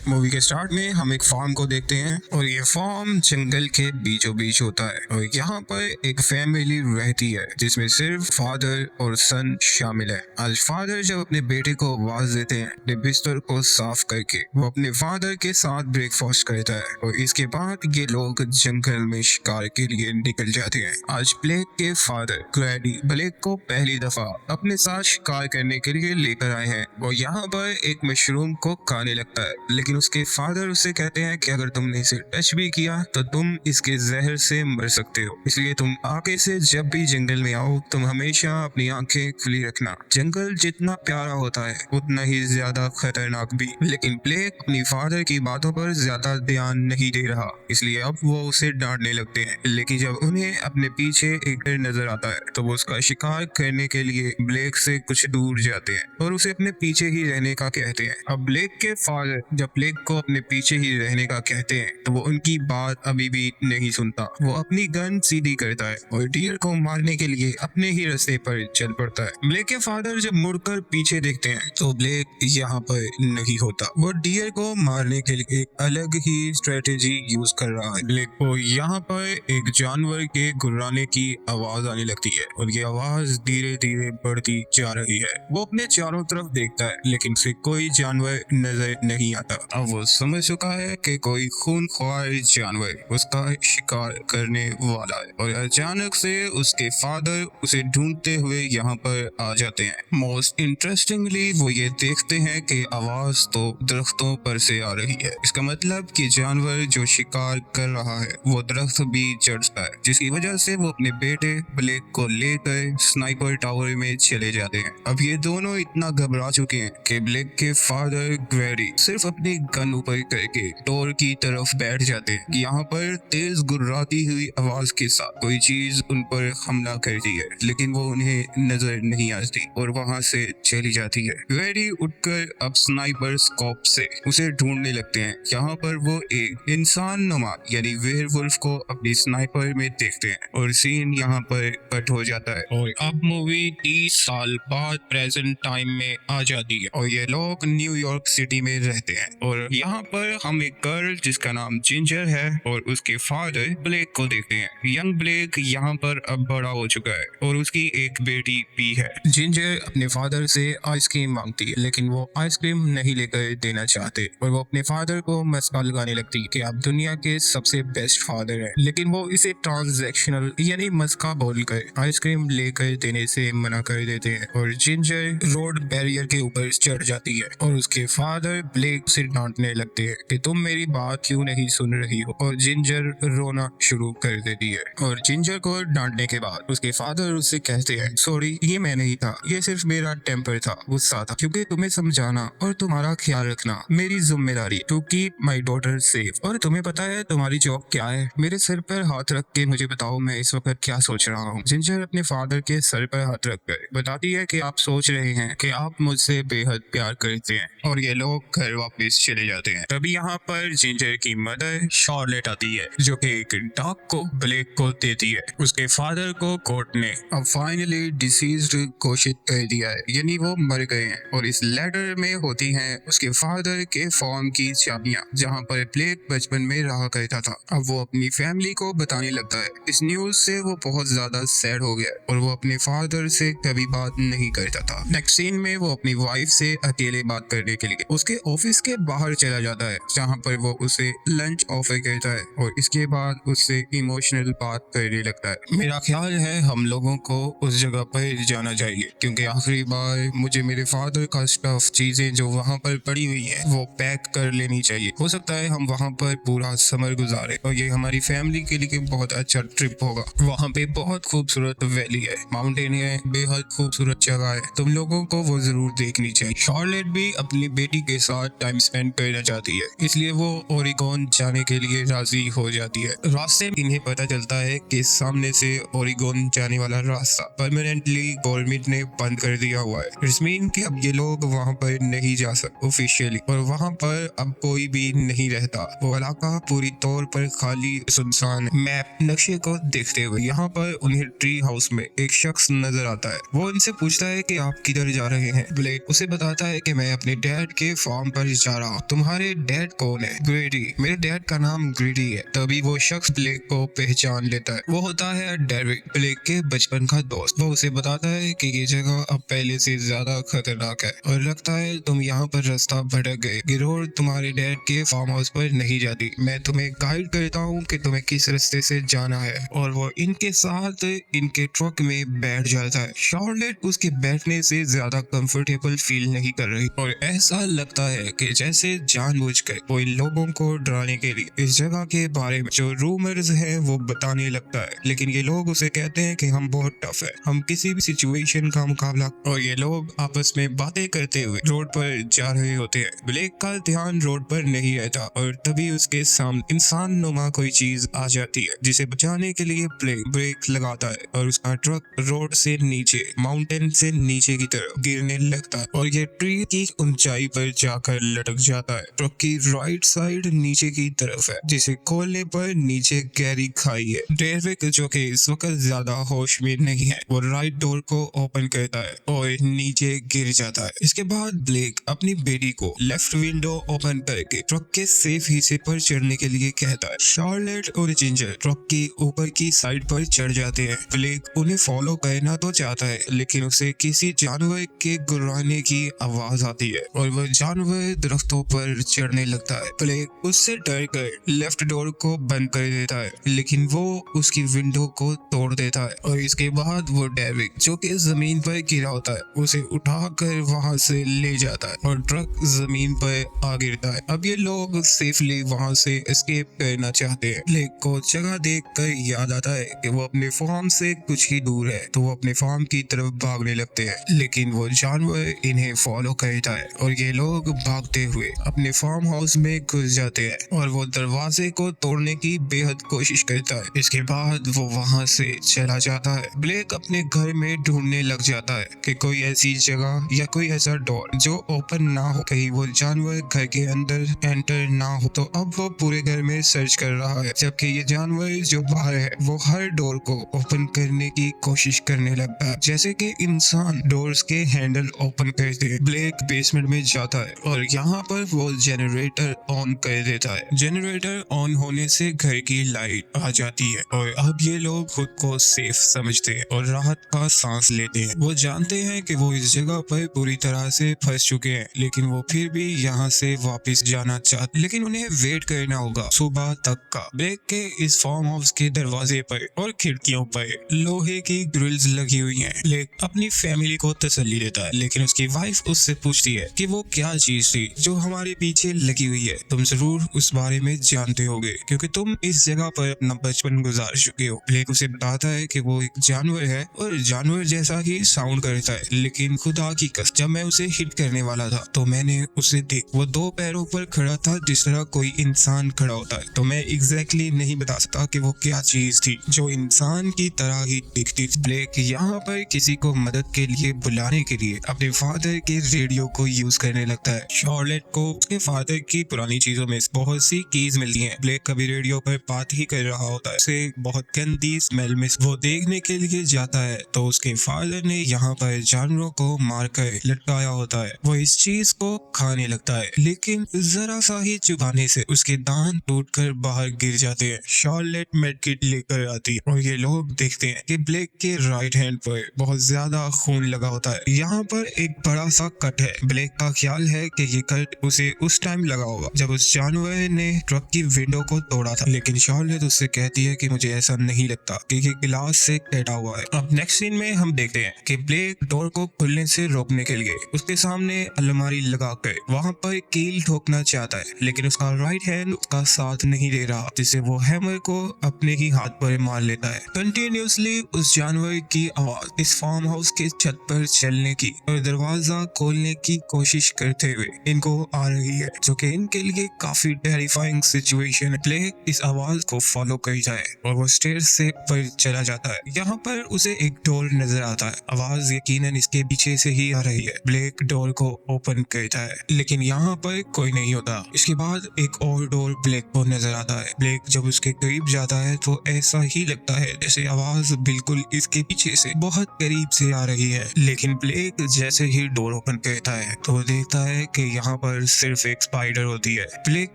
Movie के start में हम एक फार्म को देखते हैं और ये फार्म जंगल के बीचों बीच होता है और यहाँ पर एक फैमिली रहती है जिसमें सिर्फ फादर और सन शामिल है। आज फादर जब अपने बेटे को आवाज देते हैं अपने बिस्तर को साफ करके, वो अपने फादर के साथ ब्रेकफास्ट करता है और इसके बाद ये लोग जंगल में शिकार के लिए निकल जाते हैं। आज ब्लेक के फादर ग्रैडी ब्लेक को पहली दफा अपने साथ शिकार करने के लिए लेकर आए हैं। वो यहाँ पर एक मशरूम को खाने लगता है, लेकिन उसके फादर उसे कहते हैं कि अगर तुमने इसे टच भी किया तो तुम इसके जहर से मर सकते हो, इसलिए तुम आगे से जब भी जंगल में आओ तुम हमेशा अपनी आंखें खुली रखना। जंगल जितना प्यारा होता है उतना ही ज्यादा खतरनाक भी। लेकिन ब्लेक अपनी फादर की बातों पर ज्यादा ध्यान नहीं दे रहा, इसलिए अब वो उसे डांटने लगते हैं। लेकिन जब उन्हें अपने पीछे एक डर नजर आता है तो वो उसका शिकार करने के लिए ब्लेक से कुछ दूर जाते हैं और उसे अपने पीछे ही रहने का कहते हैं। अब ब्लेक के फादर जब ब्लेक को अपने पीछे ही रहने का कहते हैं तो वो उनकी बात अभी भी नहीं सुनता। वो अपनी गन सीधी करता है और डियर को मारने के लिए अपने ही रास्ते पर चल पड़ता है। ब्लेक के फादर जब मुड़कर पीछे देखते हैं तो ब्लेक यहाँ पर नहीं होता। वो डियर को मारने के लिए एक अलग ही स्ट्रेटेजी यूज कर रहा है। ब्लेक को यहाँ पर एक जानवर के गुर्राने की आवाज आने लगती है और ये आवाज धीरे धीरे बढ़ती जा रही है। वो अपने चारों तरफ देखता है लेकिन उसे कोई जानवर नजर नहीं आता। अब वो समझ चुका है कि कोई खूनख्वार जानवर उसका शिकार करने वाला है और अचानक से उसके फादर उसे ढूंढते हुए यहाँ पर आ जाते हैं। मोस्ट इंटरेस्टिंगली वो ये देखते हैं कि आवाज तो दरख्तों पर से आ रही है। इसका मतलब कि जानवर जो शिकार कर रहा है वो दरख्त भी चढ़ता है, जिसकी वजह से वो अपने बेटे ब्लेक को लेकर स्नाइपर टावर में चले जाते हैं। अब ये दोनों इतना घबरा चुके हैं कि ब्लेक के फादर ग्रैडी सिर्फ अपनी गन ऊपर करके डोर की तरफ बैठ जाते हैं। यहाँ पर तेज गुर्राती हुई आवाज के साथ कोई चीज उन पर हमला करती है, लेकिन वो उन्हें नजर नहीं आती और वहां से चली जाती है। ग्रैडी उठकर अब स्नाइपर स्कोप से उसे ढूंढने लगते हैं। यहाँ पर वो एक इंसान नुमा यानी वेयरवुल्फ को अपनी स्नाइपर में देखते हैं और सीन यहाँ पर कट हो जाता है और अब मूवी 30 साल बाद प्रेजेंट टाइम में आ जाती है और ये लोग न्यूयॉर्क सिटी में रहते हैं। और यहाँ पर हम एक गर्ल जिसका नाम जिंजर है और उसके फादर ब्लेक को देखते हैं। यंग ब्लेक यहाँ पर अब बड़ा हो चुका है और उसकी एक बेटी भी है। जिंजर अपने फादर से आइसक्रीम मांगती है, लेकिन वो आइसक्रीम नहीं लेकर देना चाहते और वो अपने फादर को मस्का लगाने लगती है कि आप दुनिया के सबसे बेस्ट फादर हैं। लेकिन वो इसे ट्रांजैक्शनल यानी मस्का बोलकर आइसक्रीम लेकर देने से मना कर देते हैं और जिंजर रोड बैरियर के ऊपर चढ़ जाती है और उसके फादर ब्लेक से डांटने लगते हैं कि तुम मेरी बात क्यों नहीं सुन रही हो, और जिंजर रोना शुरू कर देती है। और जिंजर को डांटने के बाद उसके फादर उससे कहते हैं सॉरी, ये मैं नहीं था, ये सिर्फ मेरा टेम्पर था, गुस्सा था, क्योंकि तुम्हें समझाना और तुम्हारा ख्याल रखना मेरी जिम्मेदारी to keep my daughter safe. और तुम्हें पता है तुम्हारी जॉब क्या है? मेरे सर पर हाथ रख के मुझे बताओ मैं इस वक्त क्या सोच रहा हूँ। जिंजर अपने फादर के सर पर हाथ रख कर बताती है कि आप सोच रहे हैं कि आप मुझसे बेहद प्यार करते हैं, और ये लोग घर वापस चले जाते हैं। तभी यहाँ पर जिंजर की मदर शार्लेट आती है जो कि एक डाक को ब्लेक को देती है। उसके फादर को कोर्ट ने अब फाइनली डिसीज्ड घोषित कर दिया है, यानी वो मर गए हैं। और इस लेटर में होती हैं उसके फादर के फॉर्म की चाबियां जहाँ पर ब्लेक बचपन में रहा करता था। अब वो अपनी फैमिली को बताने लगता है। इस न्यूज से वो बहुत ज्यादा सैड हो गया और वो अपने फादर से कभी बात नहीं करता था। नेक्स्ट सीन में वो अपनी वाइफ से अकेले बात करने के लिए उसके ऑफिस के बाहर चला जाता है जहाँ पर वो उसे लंच ऑफर करता है और इसके बाद उससे इमोशनल बात करने लगता है। मेरा ख्याल है हम लोगों को उस जगह पर जाना चाहिए क्योंकि आखिरी बार मुझे मेरे फादर का स्टफ चीजें जो वहाँ पर पड़ी हुई है वो पैक कर लेनी चाहिए। हो सकता है हम वहाँ पर पूरा समर गुजारे और ये हमारी फैमिली के लिए बहुत अच्छा ट्रिप होगा। वहाँ पे बहुत खूबसूरत वैली है, माउंटेन है, बेहद खूबसूरत जगह है, तुम लोगों को वो जरूर देखनी चाहिए। शार्लेट भी अपनी बेटी के साथ टाइम स्पेंड करना चाहती है, इसलिए वो ओरिगोन जाने के लिए राजी हो जाती है। रास्ते में इन्हें पता चलता है कि सामने से ओरिगोन जाने वाला रास्ता परमानेंटली गवर्नमेंट ने बंद कर दिया हुआ है। इसमीन कि अब ये लोग वहाँ पर नहीं जा सकते ऑफिशियली और वहाँ पर अब कोई भी नहीं रहता। वो इलाका पूरी तौर पर खाली सुनसान। मैप नक्शे को देखते हुए यहाँ पर उन्हें ट्री हाउस में एक शख्स नजर आता है। वो इनसे पूछता है कि आप किधर जा रहे हैं। ब्लेक उसे बताता है कि मैं अपने डैड के फार्म पर जा रहा हाँ, तुम्हारे डैड कौन है? ग्रेडी। मेरे डैड का नाम ग्रेडी है। तभी वो शख्स ब्लेक को पहचान लेता है। वो होता है डेरिक, ब्लेक के बचपन का दोस्त। वो उसे बताता है कि ये जगह अब पहले से ज्यादा खतरनाक है और लगता है तुम यहाँ पर रास्ता भटक गए। गिरोह तुम्हारे डैड के फार्म हाउस पर नहीं जाती। मैं तुम्हें गाइड करता हूँ कि तुम्हें किस रास्ते से जाना है। और वो इनके साथ इनके ट्रक में बैठ जाता है। शार्लेट उसके बैठने से ज्यादा कंफर्टेबल फील नहीं कर रही और ऐसा लगता है कि जैसे जानबूझकर वो इन लोगों को डराने के लिए इस जगह के बारे में जो रूमर्स है वो बताने लगता है। लेकिन ये लोग उसे कहते हैं कि हम बहुत टफ है, हम किसी भी सिचुएशन का मुकाबला। और ये लोग आपस में बातें करते हुए रोड पर जा रहे होते हैं। ब्लेक का ध्यान रोड पर नहीं रहता और तभी उसके सामने इंसान नुमा कोई चीज आ जाती है जिसे बचाने के लिए ब्लेक ब्रेक लगाता है और उसका ट्रक रोड से नीचे, माउंटेन से नीचे की तरफ गिरने लगता है और ये ट्री की ऊंचाई पर जाकर लटक जाता है। ट्रक की राइट साइड नीचे की तरफ है जिसे खोलने पर नीचे गहरी खाई है। डेविड जो कि इस वक्त ज्यादा होश में नहीं है, वो राइट डोर को ओपन करता है और नीचे गिर जाता है। इसके बाद ब्लेक अपनी बेटी को लेफ्ट विंडो ओपन करके ट्रक के सेफ हिस्से पर चढ़ने के लिए कहता है। शार्लेट और जिंजर ट्रक की ऊपर की साइड पर चढ़ जाते हैं। ब्लेक उन्हें फॉलो करना तो चाहता है लेकिन उसे किसी जानवर के गुर्राने की आवाज आती है और वह जानवर दरख्तों पर चढ़ने लगता है। ब्लेक उससे डर कर लेफ्ट डोर को बंद कर देता है लेकिन वो उसकी विंडो को तोड़ देता है और इसके बाद वो डेविड जो कि जमीन पर गिरा होता है उसे उठाकर वहां से ले जाता है और ट्रक जमीन पर आ गिरता है। अब ये लोग सेफली वहां से एस्केप करना चाहते हैं। ब्लेक को जगह देखकर याद आता है कि वो अपने फार्म से कुछ ही दूर है तो वो अपने फार्म की तरफ भागने लगते हैं लेकिन वो जानवर इन्हें फॉलो करता है और ये लोग भागते हुए अपने फार्म हाउस में घुस जाते हैं और वो दरवाजे को तोड़ने की बेहद कोशिश करता है। इसके बाद वो वहां से चला जाता है। ब्लेक अपने घर में ढूंढने लग जाता है कि कोई ऐसी जगह या कोई ऐसा डोर जो ओपन ना हो, कहीं वो जानवर घर के अंदर एंटर ना हो। तो अब वो पूरे घर में सर्च कर रहा है जबकि ये जानवर जो बाहर है वो हर डोर को ओपन करने की कोशिश करने लगता है जैसे कि इंसान डोर्स के हैंडल ओपन करते हैं। ब्लेक बेसमेंट में जाता है और यहाँ पर वो जनरेटर ऑन कर देता है। जनरेटर ऑन होने से घर की लाइट आ जाती है और अब ये लोग खुद को सेफ समझते हैं और राहत का सांस लेते हैं। वो जानते हैं कि वो इस जगह पर पूरी तरह से फंस चुके हैं लेकिन वो फिर भी यहाँ से वापस जाना चाहते, लेकिन उन्हें वेट करना होगा सुबह तक का। ब्लेक के इस फार्म हाउस के दरवाजे पर और खिड़कियों पर लोहे की ग्रिल्स लगी हुई हैं। ब्लेक अपनी फैमिली को तसल्ली देता है लेकिन उसकी वाइफ उससे पूछती है कि वो क्या चीज थी जो हमारे पीछे लगी हुई है। तुम जरूर उस बारे में जानते होगे क्योंकि तुम इस जगह पर अपना बचपन गुजार चुके हो। ब्लेक उसे बताता है कि वो एक जानवर है और जानवर जैसा ही साउंड करता है लेकिन खुदा की कसम जब मैं उसे हिट करने वाला था तो मैंने उसे देख, वो दो पैरों पर खड़ा था जिस तरह कोई इंसान खड़ा होता है। तो मैं एग्जैक्टली नहीं बता सकता कि वो क्या चीज थी जो इंसान की तरह ही दिखती थी। ब्लेक यहाँ पर किसी को मदद के लिए बुलाने के लिए अपने फादर के रेडियो को यूज करने लगता है। शार्लेट को उसके फादर की पुरानी चीजों में बहुत सी कीज मिलती हैं। ब्लेक कभी रेडियो पर बात ही कर रहा होता है, उसे बहुत गंदी स्मेल में वो देखने के लिए जाता है तो उसके फादर ने यहाँ पर जानवरों को मारकर लटकाया होता है। वो इस चीज को खाने लगता है लेकिन जरा सा ही चुभाने से उसके दांत टूटकर बाहर गिर जाते हैं। शार्लेट मेडकिट लेकर आती है और ये लोग देखते हैं कि ब्लेक के राइट हैंड पर बहुत ज्यादा खून लगा होता है। यहाँ पर एक बड़ा सा कट है। ब्लेक का ख्याल है कि ये कट उसे उस टाइम लगा होगा जब उस जानवर ने ट्रक की विंडो को तोड़ा था लेकिन शार्लेट उससे कहती है कि मुझे ऐसा नहीं लगता कि ये गिलास से कटा हुआ है। अब नेक्स्ट सीन में हम देखते हैं कि ब्लेक डोर को खुलने से रोकने के लिए उसके सामने अलमारी लगाकर वहां पर कील ठोकना चाहता है लेकिन उसका राइट हैंड उसका साथ नहीं दे रहा जिससे वो हैमर को अपने ही हाथ पर मार लेता है। कंटिन्यूअसली उस जानवर की आवाज इस फार्म हाउस के छत पर चलने की और दरवाजा खोलने की कोशिश करते हुए इनको आ रही है जो कि इनके लिए काफी टेरिफाइंग सिचुएशन है। ब्लेक इस आवाज को फॉलो कर जाए और वो स्टेयर्स से पर चला जाता है। यहाँ पर उसे एक डोर नजर आता है। आवाज यकीनन इसके पीछे से ही आ रही है। ब्लेक डोर को ओपन करता है लेकिन यहाँ पर कोई नहीं होता। इसके बाद एक और डोर ब्लेक को नजर आता है। ब्लेक जब उसके करीब जाता है तो ऐसा ही लगता है जैसे आवाज बिल्कुल इसके पीछे से बहुत करीब से आ रही है लेकिन ब्लेक जैसे ही डोर ओपन करता है तो देखता है कि यहाँ पर अंदर सिर्फ एक स्पाइडर होती है। ब्लेक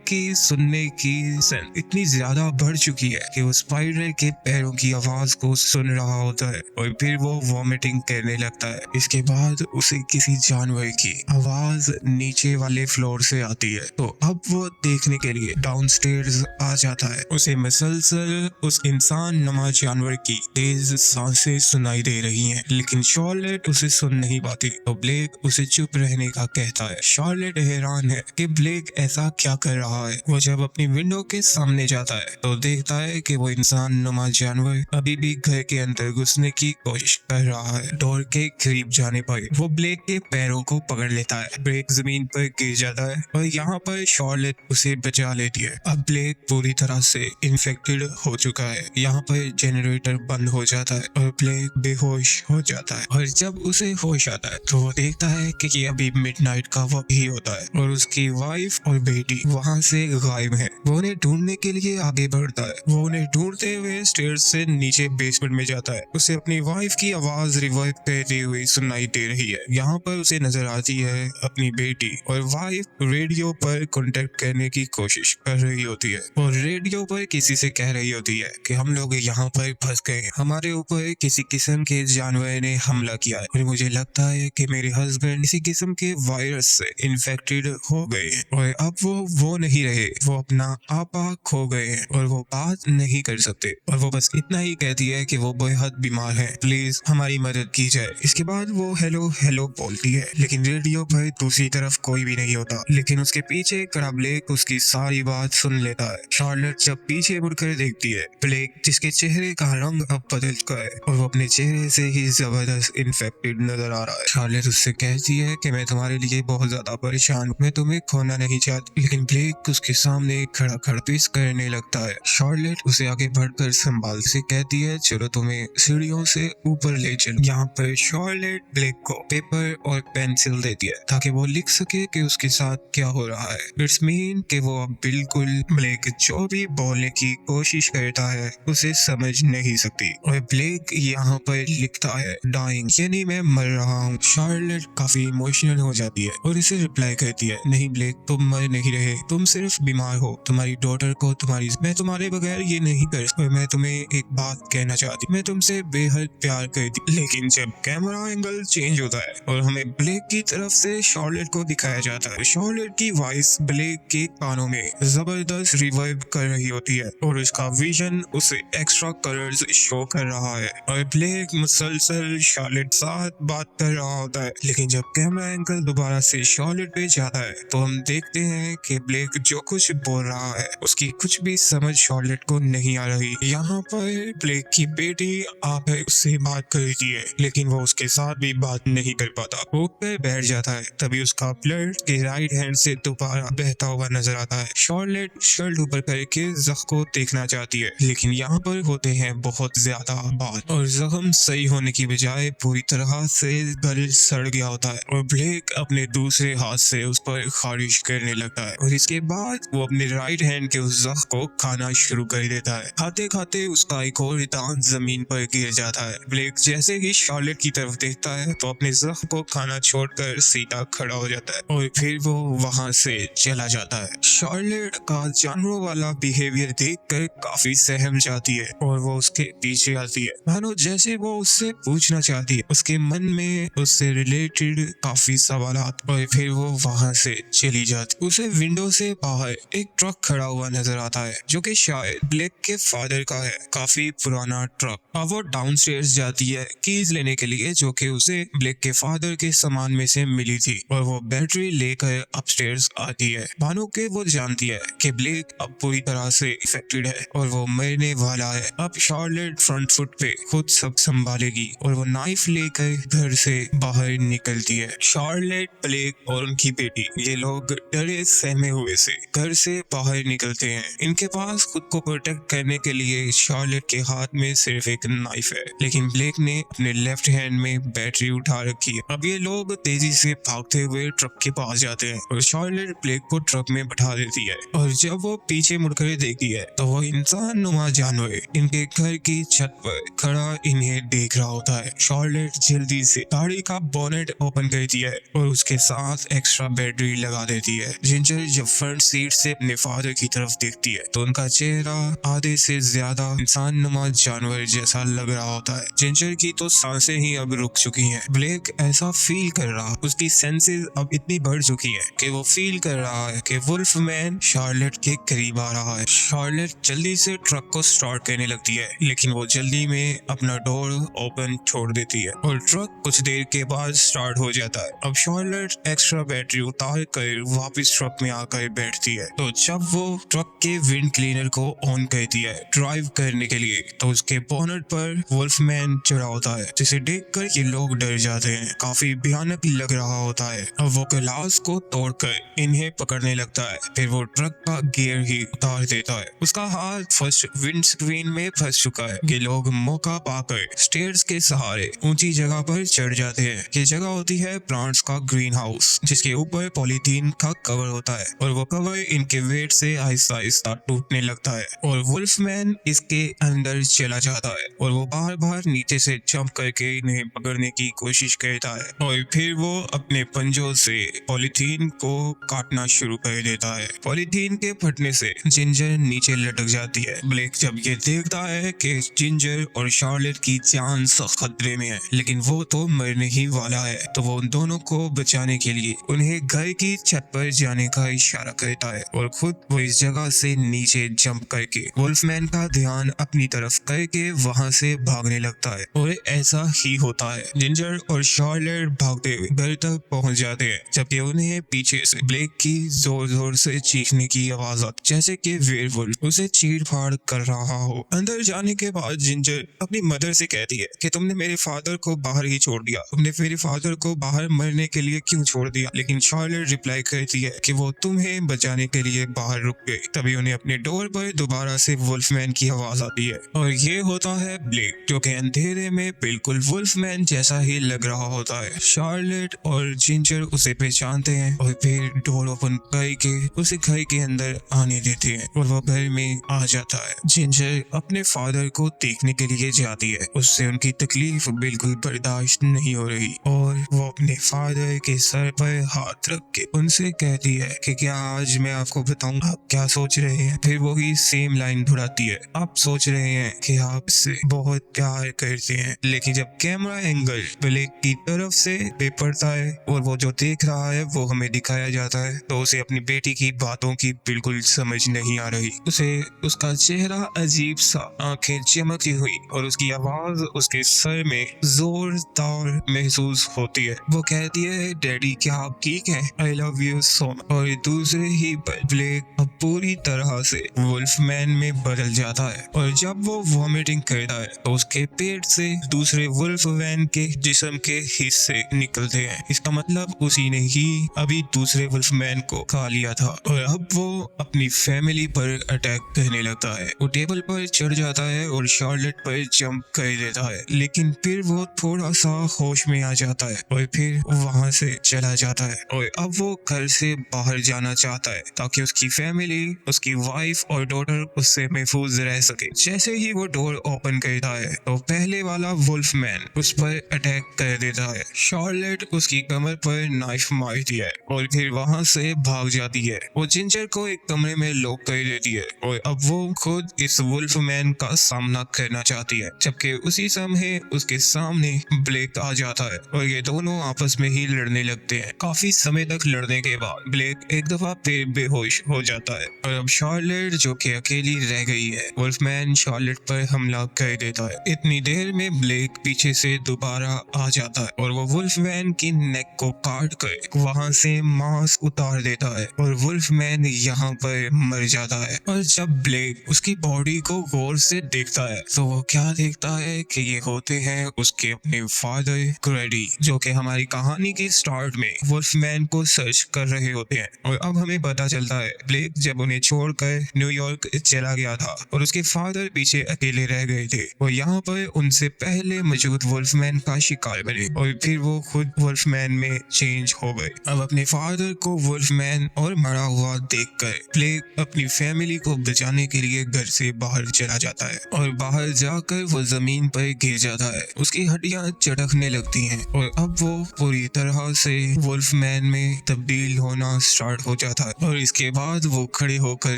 की सुनने की सेंस इतनी ज्यादा बढ़ चुकी है कि वो स्पाइडर के पैरों की आवाज को सुन रहा होता है और फिर वो वॉमिटिंग करने लगता है। इसके बाद उसे किसी जानवर की आवाज नीचे वाले फ्लोर से आती है, तो अब वो देखने के लिए डाउनस्टेयर्स आ जाता है। उसे मसलसल उस इंसान नुमा जानवर की तेज सांसें सुनाई दे रही हैं, लेकिन शार्लेट उसे सुन नहीं पाती, तो ब्लेक उसे चुप रहने का कहता है। शार्लेट हैरान है कि ब्लेक ऐसा क्या कर रहा है। वो जब अपनी विंडो के सामने जाता है तो देखता है कि वो इंसान नुमा जानवर अभी भी घर के अंदर घुसने की कोशिश कर रहा है। डोर के करीब जाने पर वो ब्लेक के पैरों को पकड़ लेता है। ब्लेक जमीन पर गिर जाता है और यहाँ पर शार्लेट उसे बचा लेती है। अब ब्लेक पूरी तरह से इन्फेक्टेड हो चुका है। यहाँ पर जनरेटर बंद हो जाता है और ब्लेक बेहोश हो जाता है, और जब उसे होश आता है तो वो देखता है कि ये अभी मिडनाइट का वक्त ही होता है और उसकी वाइफ और बेटी वहाँ से गायब है। वो उन्हें ढूंढने के लिए आगे बढ़ता है। वो उन्हें ढूंढते हुए स्टेयर्स से नीचे बेसमेंट में जाता है। उसे अपनी वाइफ की आवाज रिवाइव करती हुई सुनाई दे रही है। यहाँ पर उसे नजर आती है अपनी बेटी, और वाइफ रेडियो पर कांटेक्ट करने की कोशिश कर रही होती है और रेडियो पर किसी से कह रही होती है कि हम लोग यहाँ पर फंस गए, हमारे ऊपर किसी किस्म के जानवर ने हमला किया है और मुझे लगता है कि मेरे हस्बैंड किसी किस्म के वायरस से इन्फेक्टेड हो गए हैं और अब वो नहीं रहे, वो अपना आपा खो गए हैं और वो बात नहीं कर सकते, और वो बस इतना ही कहती है कि वो बेहद बीमार है, प्लीज हमारी मदद की जाए। इसके बाद वो हेलो हेलो बोलती है, लेकिन रेडियो पर दूसरी तरफ कोई भी नहीं होता। लेकिन उसके पीछे खड़ा ब्लेक उसकी सारी बात सुन लेता है। शार्लेट जब पीछे मुड़कर देखती है, ब्लेक जिसके चेहरे का रंग अब बदल चुका है और वो अपने चेहरे से ही जबरदस्त इन्फेक्टेड नजर आ रहा है। शार्लेट उससे कहती है कि मैं तुम्हारे लिए बहुत ज्यादा परेशान हूँ, मैं तुम्हें खोना नहीं चाहती, लेकिन ब्लेक उसके सामने खड़ा खड़पिस करने लगता है। शार्लेट उसे आगे बढ़कर संभाल से कहती है, चलो तुम्हें सीढ़ियों से ऊपर ले चलो। यहाँ पर शार्लेट ब्लेक को पेपर और पेंसिल देती है ताकि वो लिख सके कि उसके साथ क्या हो रहा है। इट्स मीन कि वो अब बिल्कुल ब्लेक जो भी बोलने की कोशिश करता है उसे समझ नहीं सकती, और ब्लेक यहाँ पर लिखता है डाइंग, यानी मैं मर रहा हूँ। शार्लेट काफी इमोशनल हो जाती है और इसे रिप्लाई करती है, नहीं ब्लेक, तुम मर नहीं रहे, तुम सिर्फ बीमार हो। तुम्हारी डॉटर को मैं तुम्हारे बगैर ये नहीं कर सकती। मैं तुम्हें एक बात कहना चाहती, मैं तुमसे बेहद प्यार करती। लेकिन जब कैमरा एंगल चेंज होता है और हमें ब्लेक की तरफ से शार्लेट को दिखाया जाता है, शार्लेट की वॉइस ब्लेक के कानों में जबरदस्त रिवाइव कर रही होती है और उसका विजन उसे एक्स्ट्रा कलर्स शो कर रहा है और ब्लेक मुसलसल शार्लेट साथ बात कर रहा होता है। लेकिन जब कैमरा एंगल दोबारा से शार्लेट पे जाता है तो हम देखते हैं कि ब्लेक जो कुछ बोल रहा है उसकी कुछ भी समझ शार्लेट को नहीं आ रही। यहाँ पर ब्लेक की बेटी आकर उससे बात करती है, लेकिन वो उसके साथ भी बात नहीं कर पाता। वो उठकर बैठ जाता है, तभी उसका ब्लड के राइट हैंड से दोबारा बहता हुआ नजर आता है। शार्लेट शर्ट ऊपर करके जख्म को देखना चाहती है, लेकिन यहाँ पर होते हैं बहुत ज्यादा बात और जख्म सही होने की बजाय पूरी तरह से गल सड़ गया होता है और ब्लेक अपने दूसरे हाथ से उस पर खारिश करने लगता है और इसके बाद वो अपने राइट हैंड के उस जख्म को खाना शुरू कर देता है। खाते खाते उसका एक और दांत जमीन पर गिर जाता है। ब्लेक जैसे ही शार्लेट की तरफ देखता है तो अपने जख्म को खाना छोड़कर सीधा खड़ा हो जाता है और फिर वो वहां से चला जाता है। शार्लेट का जानवरों वाला बिहेवियर देखकर काफी सहम जाती है और वो उसके पीछे आती है, मानो जैसे वो उससे पूछना चाहती है। उसके मन में उससे रिलेटेड काफी सवालात, और फिर वो वहां से चली जाती। उसे विंडो से बाहर एक ट्रक खड़ा हुआ नजर आता है जो कि शायद ब्लेक के फादर का है, काफी पुराना ट्रक। अब वो डाउनस्टेयर्स जाती है कीज लेने के लिए जो कि उसे ब्लेक के फादर के सामान में से मिली थी, और वो बैटरी लेकर अपस्टेयर्स आती है। मानो के वो जानती है कि ब्लेक अब पूरी तरह से इफेक्टेड है और वो मरने वाला है। अब शार्लेट फ्रंट फुट पे खुद सब संभालेगी और वो नाइफ लेकर घर से बाहर निकलती है। शार्लेट, ब्लेक और उनकी बेटी ये लोग डरे सहमे हुए से घर से बाहर निकलते हैं। इनके पास खुद को प्रोटेक्ट करने के लिए शार्लेट के हाथ में सिर्फ एक नाइफ है, लेकिन ब्लेक ने अपने लेफ्ट हैंड में बैटरी उठा रखी है। अब ये लोग तेजी से भागते हुए ट्रक के पास जाते हैं और शार्लेट ब्लेक को ट्रक में बैठा देती है, और जब वो पीछे मुड़कर देखती है तो वो इंसान नुमा जानवर इनके घर की छत पर खड़ा इन्हें देख रहा होता है। शार्लेट जल्दी से गाड़ी का बोनेट ओपन करती है और उसके साथ एक्स्ट्रा बेड बैटरी लगा देती है। जिंजर जब फ्रंट सीट से अपने फादर की तरफ देखती है तो उनका चेहरा आधे से ज्यादा इंसान नुमा जानवर जैसा लग रहा होता है। जिंजर की तो सांसें ही अब रुक चुकी हैं। ब्लेक ऐसा फील कर रहा, उसकी सेंसेस अब इतनी बढ़ चुकी हैं कि वो फील कर रहा है कि वुल्फमैन शार्लेट के करीब आ रहा है। शार्लेट जल्दी से ट्रक को स्टार्ट करने लगती है, लेकिन वो जल्दी में अपना डोर ओपन छोड़ देती है और ट्रक कुछ देर के बाद स्टार्ट हो जाता है। अब शार्लेट एक्स्ट्रा बैटरी उतार कर वापस ट्रक में आकर बैठती है। तो जब वो ट्रक के विंड क्लीनर को ऑन करती है ड्राइव करने के लिए, तो उसके बोनट पर वुल्फमैन चढ़ा होता है, जिसे देखकर ये लोग डर जाते हैं। काफी भयानक लग रहा होता है। अब वो गिलास को तोड़कर इन्हें पकड़ने लगता है, फिर वो ट्रक का गियर ही उतार देता है। उसका हाथ फर्स्ट विंड स्क्रीन में फंस चुका है। ये लोग मौका पाकर स्टेयर्स के सहारे ऊंची जगह पर चढ़ जाते हैं। ये जगह होती है प्लांट्स का ग्रीन हाउस, जिसके ऊपर पॉलीथीन का कवर होता है और वो कवर इनके वेट से आहिस्ता आहिस्ता टूटने लगता है और वुल्फमैन इसके अंदर चला जाता है और वो बार बार नीचे से जंप करके इन्हें पकड़ने की कोशिश करता है और फिर वो अपने पंजों से पॉलीथीन को काटना शुरू कर देता है। पॉलीथीन के फटने से जिंजर नीचे लटक जाती है। ब्लेक जब ये देखता है कि जिंजर और शार्लेट की जान खतरे में है, लेकिन वो तो मरने ही वाला है, तो वो उन दोनों को बचाने के लिए उन्हें घर की छत पर जाने का इशारा करता है और खुद वो इस जगह से नीचे जंप करके वुल्फमैन का ध्यान अपनी तरफ करके वहां से भागने लगता है। और ऐसा ही होता है। जिंजर और शार्लेट भागते हुए घर तक पहुंच जाते हैं, जबकि उन्हें पीछे से ब्लेक की जोर जोर से चीखने की आवाज आती, जैसे कि वेयरवुल्फ उसे चीर फाड़ कर रहा हो। अंदर जाने के बाद जिंजर अपनी मदर से कहती है कि तुमने मेरे फादर को बाहर ही छोड़ दिया, तुमने मेरे फादर को बाहर मरने के लिए क्यों छोड़ दिया। लेकिन शार्लेट रिप्लाई करती है कि वो तुम्हें बचाने के लिए बाहर रुक गई। तभी उन्हें अपने डोर पर दोबारा से वुल्फमैन की आवाज आती है और ये होता है ब्लेक, जो कि अंधेरे में बिल्कुल वुल्फमैन जैसा ही लग रहा होता है। शार्लेट और जिंजर उसे पहचानते हैं और फिर डोर ओपन करके उसे घर के अंदर आने देते हैं और वो घर में आ जाता है। जिंजर अपने फादर को देखने के लिए जाती है, उससे उनकी तकलीफ बिल्कुल बर्दाश्त नहीं हो रही और वो अपने फादर के सर पर हाथ रख के उनसे कहती है कि क्या आज मैं आपको बताऊं आप क्या सोच रहे हैं। फिर वही सेम लाइन दोहराती है, आप सोच रहे हैं कि आप इससे बहुत प्यार करते हैं। लेकिन जब कैमरा एंगल ब्लेक की तरफ से पड़ता है और वो जो देख रहा है वो हमें दिखाया जाता है, तो उसे अपनी बेटी की बातों की बिल्कुल समझ नहीं आ रही। उसे उसका चेहरा अजीब सा, आंखें चमकती हुई और उसकी आवाज उसके सर में जोरदार महसूस होती है। वो कहती है, डैडी क्या आप ठीक हैं? I love you so much. और दूसरे ही पल ब्लेक अब पूरी तरह से वुल्फमैन में बदल जाता है और जब वो वॉमिटिंग करता है तो उसके पेट से दूसरे वुल्फमैन के जिस्म के हिस्से निकलते हैं। इसका मतलब उसी ने ही अभी दूसरे वुल्फमैन को खा लिया था और अब वो अपनी फैमिली पर अटैक करने लगता है। वो टेबल पर चढ़ जाता है और शार्लेट पर जंप कर देता है, लेकिन फिर वो थोड़ा सा होश में आ जाता है और फिर वहां से चला जाता है और अब वो घर से बाहर जाना चाहता है ताकि उसकी फैमिली, उसकी वाइफ और डॉटर उससे महफूज रह सके। जैसे ही वो डोर ओपन करता है तो पहले वाला वुल्फमैन उस पर अटैक कर देता है। शार्लेट उसकी कमर पर नाइफ मारती है और फिर वहां से भाग जाती है। वो जिंजर को एक कमरे में लॉक कर देती है और अब वो खुद इस वुल्फमैन का सामना करना चाहती है, जबकि उसी समय उसके सामने ब्लेक आ जाता है और ये दोनों आपस में ही लड़ने लगते हैं। काफी समय तक लड़ने के बाद ब्लेक एक दफा फिर बेहोश हो जाता है और अब शार्लेट, जो कि अकेली रह गई है, वुल्फमैन शार्लेट पर हमला कर देता है। इतनी देर में ब्लेक पीछे से दोबारा आ जाता है और वो वुल्फमैन की नेक को काट कर वहां से मांस उतार देता है और वुल्फमैन यहाँ पर मर जाता है। और जब ब्लेक उसकी बॉडी को गौर से देखता है तो वो क्या देखता है कि ये होते हैं उसके अपने फादर ग्रेडी, जो कि हमारी कहानी के स्टार्ट में वुल्फमैन को सर्च कर रहे होते हैं। और अब हमें पता चलता है ब्लेक जब उन्हें छोड़कर न्यूयॉर्क चला गया था और उसके फादर पीछे अकेले रह गए थे, वो यहाँ पर उनसे पहले मौजूद वुल्फमैन का शिकार बने और फिर वो खुद वुल्फमैन में चेंज हो गए। अब अपने फादर को वुल्फमैन और मरा हुआ देखकर ब्लेक अपनी फैमिली को बचाने के लिए घर से बाहर चला जाता है और बाहर जाकर वो जमीन पर गिर जाता है। उसकी हड्डियां चटकने लगती हैं और अब वो पूरी तरह से वुल्फमैन में में तब्दील होना स्टार्ट हो जाता है और इसके बाद वो खड़े होकर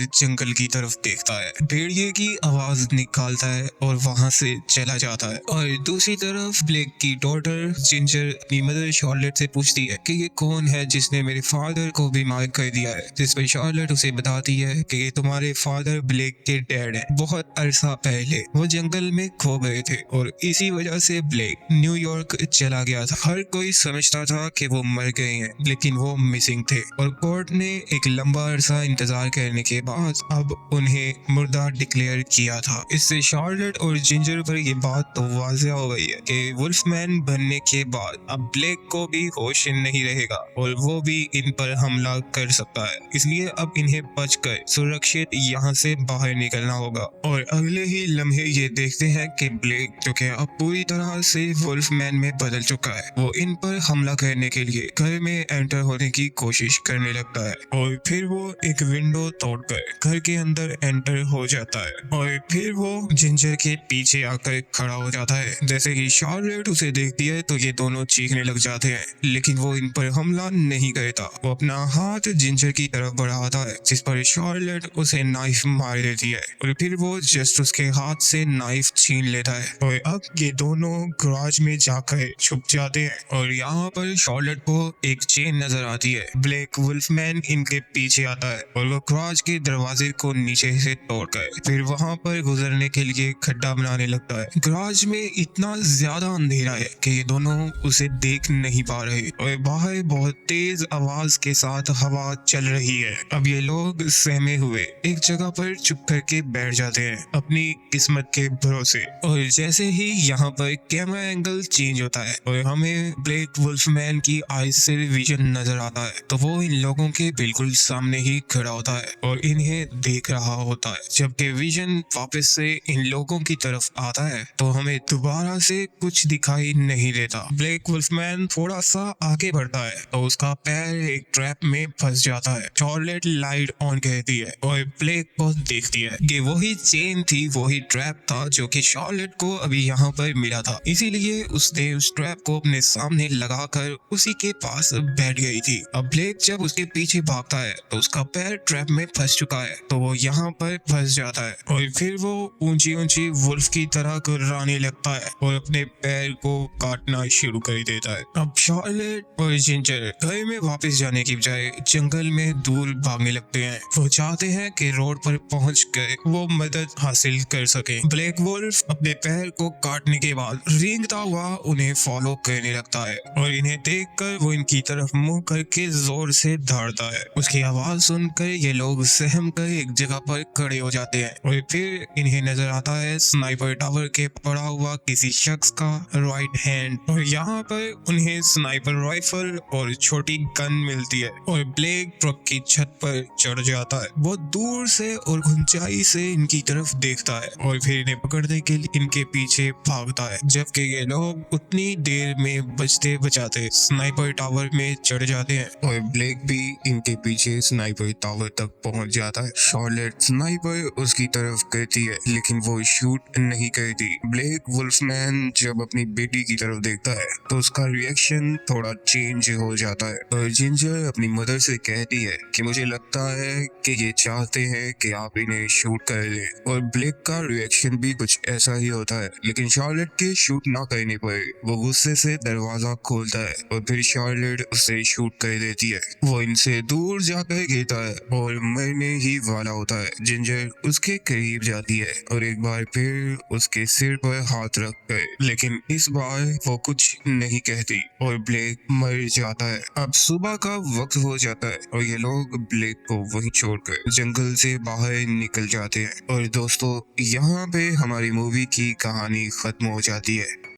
जंगल की तरफ देखता है, भेड़िए की आवाज निकालता है और वहां से चला जाता है। और दूसरी तरफ ब्लेक की डॉटर जिंजर अपनी मदर शार्लेट से पूछती है कि ये कौन है जिसने मेरे फादर को बीमार कर दिया है, जिस पर शार्लेट उसे बताती है कि ये तुम्हारे फादर ब्लेक के डैड है। बहुत अरसा पहले वो जंगल में खो गए थे और इसी वजह से ब्लेक न्यूयॉर्क चला गया था। हर कोई समझता था कि वो मर गए हैं, लेकिन वो मिसिंग थे और कोर्ट ने एक लंबा अरसा इंतजार करने के बाद अब उन्हें मुर्दा डिक्लेयर किया था। इससे शार्लेट और जिंजर पर ये बात तो वाज़ेह हो गई है कि वुल्फमैन बनने के बाद अब ब्लेक को भी होश नहीं रहेगा और वो भी इन पर हमला कर सकता है। इसलिए अब इन्हें बचकर सुरक्षित यहाँ से बाहर निकलना होगा। और अगले ही लम्हे ये देखते हैं कि ब्लेक, जो कि अब पूरी तरह से वुल्फमैन में बदल चुका है, वो इन पर हमला करने के लिए घर में एंटर होने की कोशिश करने लगता है और फिर वो एक विंडो तोड़कर घर के अंदर एंटर हो जाता है और फिर वो जिंजर के पीछे आकर खड़ा हो जाता है। जैसे ही शार्लेट उसे देखती है तो ये दोनों चीखने लग जाते हैं, लेकिन वो इन पर हमला नहीं करता। वो अपना हाथ जिंजर की तरफ बढ़ाता है, जिस पर शार्लेट उसे नाइफ मार देती है और फिर वो जस्ट उसके हाथ से नाइफ छीन लेता है और अब ये दोनों गराज में जाकर छुप जाते हैं। और यहाँ पर शार्लेट को एक चेन नजर आती है। ब्लेक वुल्फमैन इनके पीछे आता है और वो गराज के दरवाजे को नीचे से तोड़कर फिर वहाँ पर गुजरने के लिए खड्डा बनाने लगता है। गराज में इतना ज्यादा अंधेरा है कि ये दोनों उसे देख नहीं पा रहे और बाहर बहुत तेज आवाज के साथ हवा चल रही है। अब ये लोग सहमे हुए एक जगह पर चुप करके बैठ जाते हैं अपनी किस्मत के भरोसे। और जैसे ही यहाँ पर कैमरा एंगल चेंज होता है और हमें ब्लेक वुल्फमैन की आईज से विजन नजर आता है, तो वो इन लोगों के बिल्कुल सामने ही खड़ा होता है और इन्हें देख रहा होता है। जबकि विजन वापस से इन लोगों की तरफ आता है तो हमें दोबारा से कुछ दिखाई नहीं देता। ब्लेक वुल्फमैन थोड़ा सा आगे बढ़ता है तो उसका पैर एक ट्रैप में फंस जाता है। शार्लेट लाइट ऑन करती है और ब्लेक को देखती है कि वही चेन थी, वही ट्रैप था जो कि शार्लेट को अभी यहाँ पर मिला था। इसीलिए उसने उस ट्रैप को अपने सामने लगाकर उसी के पास बैठ गई थी। अब ब्लेक जब उसके पीछे भागता है तो उसका पैर ट्रैप में फंस चुका है, तो वो यहाँ पर फंस जाता है और फिर वो ऊंची ऊंची वुल्फ की तरह गुर्राने लगता है और अपने पैर को काटना शुरू कर देता है। अब शार्लेट और जिंजर घर में वापस जाने की बजाय जंगल में दूर भागने लगते हैं। वो चाहते हैं कि रोड पर पहुंचकर वो मदद हासिल कर सके। ब्लैक वुल्फ अपने पैर को काटने के बाद रेंगता हुआ उन्हें फॉलो करने लगता है और इन्हें देखकर वो इनकी तरफ मुंह करके जोर से दौड़ता है। उसकी आवाज सुनकर ये लोग सहम कर एक जगह पर खड़े हो जाते हैं और फिर इन्हें नजर आता है स्नाइपर टावर के पड़ा हुआ किसी शख्स का राइट हैंड और यहाँ पर उन्हें स्नाइपर राइफल और छोटी गन मिलती है और ब्लेक ट्रक की छत पर चढ़ जाता है। वो दूर से और ऊंचाई से इनकी तरफ देखता है और फिर इन्हें पकड़ने के लिए इनके पीछे भागता है, जबकि ये लोग उतनी देर में बचते बचाते स्नाइपर टावर में चढ़ जाते हैं और ब्लेक भी इनके पीछे स्नाइपर टावर तक पहुंच जाता है। शार्लेट स्नाइपर उसकी तरफ करती है लेकिन वो शूट नहीं करती। ब्लेक वुल्फमैन जब अपनी बेटी की तरफ देखता है तो उसका रिएक्शन थोड़ा चेंज हो जाता है और जिंजर अपनी मदर से कहती है कि मुझे लगता है कि ये चाहते हैं कि आप इन्हें शूट कर लें और ब्लेक का रिएक्शन भी कुछ ऐसा ही होता है। लेकिन शार्लेट के शूट ना करने पर वो गुस्से से दरवाजा खोलता है और फिर शार्लेट उसे शूट कर देती है। वो इनसे दूर जाकर गिरता है और मरने ही वाला होता है। जिंजर उसके करीब जाती है और एक बार फिर उसके सिर पर हाथ रख कर, लेकिन इस बार वो कुछ नहीं कहती और ब्लेक मर जाता है। अब सुबह का वक्त हो जाता है और ये लोग ब्लेक को वहीं छोड़कर जंगल से बाहर निकल जाते हैं। और दोस्तों, यहाँ पे हमारी मूवी की कहानी खत्म हो जाती है।